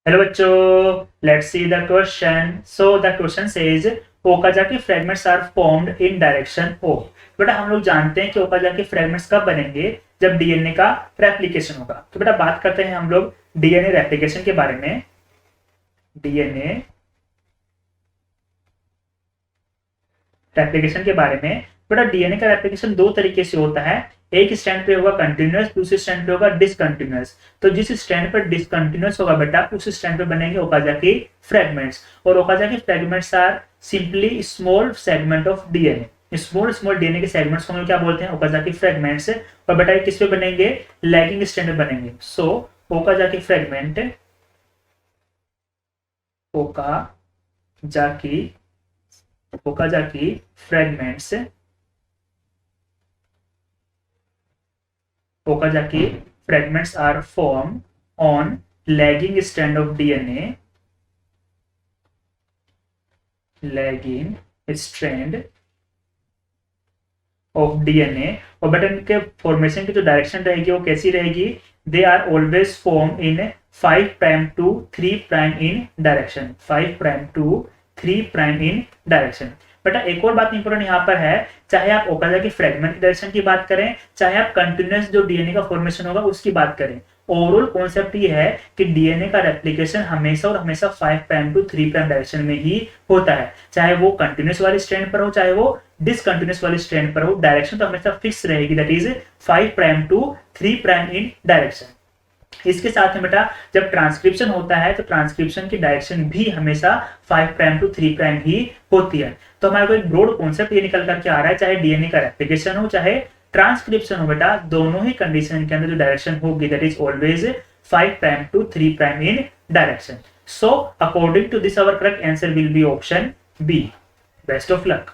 Hello बच्चों, let's see the question. So the question says Okazaki fragments are formed in direction O. बेटा हम लोग जानते हैं कि ओकाजाकी फ्रेगमेंट्स कब बनेंगे, जब डीएनए का रेप्लिकेशन होगा। तो बेटा बात करते हैं हम लोग डीएनए रेप्लिकेशन के बारे में। डीएनए रेप्लिकेशन के बारे में बेटा डीएनए का रेप्लिकेशन दो तरीके से होता है। एक स्टैंड पे होगा कंटिन्यूअस, दूसरे स्टैंड पे होगा डिसकंटिन्यूअस। तो जिस स्टैंड पर डिसकंटिन्यूअस होगा बेटा उस स्टैंड पे बनेंगे ओकाजाकी फ्रेगमेंट्स। और Okazaki fragments are simply small segment of DNA. Small small DNA के सेगमेंट्स को हम क्या बोलते हैं? Okazaki fragments. और बेटा ये किस पे बनेंगे? लैगिंग स्टैंड पे बनेंगे। So Okazaki fragment, Okazaki Okazaki fragments, Okazaki fragments are formed on lagging strand of DNA, lagging strand of DNA. और बेटा इनके फॉर्मेशन की जो डायरेक्शन रहेगी वो कैसी रहेगी? They are always form in 5 prime to 3 prime in direction. 5 prime to 3 prime in direction. बेटा एक और बात इंपॉर्टेंट यहाँ पर है, चाहे आप ओकाजाकी फ्रेगमेंट की डायरेक्शन की बात करें, चाहे आप कंटिन्यूअस जो डीएनए का फॉर्मेशन होगा उसकी बात करें, ओवरऑल कॉन्सेप्ट ये है कि डीएनए का रेप्लिकेशन हमेशा और हमेशा 5 प्राइम टू 3 प्राइम डायरेक्शन में ही होता है। चाहे वो कंटिन्यूअस वाली स्ट्रैंड पर हो, चाहे वो डिसकंटिन्यूअस वाली स्ट्रैंड पर हो, डायरेक्शन तो हमेशा फिक्स रहेगी, that is 5 prime to 3 prime in direction. इसके साथ में बेटा जब ट्रांसक्रिप्शन होता है तो ट्रांसक्रिप्शन की डायरेक्शन भी हमेशा 5 प्राइम टू 3 प्राइम ही होती है। तो हमारे को एक ब्रॉड कॉन्सेप्ट ये निकल करके आ रहा है, चाहे डीएनए का रेप्लिकेशन हो चाहे ट्रांसक्रिप्शन हो बेटा, दोनों ही कंडीशन के अंदर जो डायरेक्शन होगी that is always 5 prime to 3 prime in direction. So according to this our correct answer will be option B. Best of luck.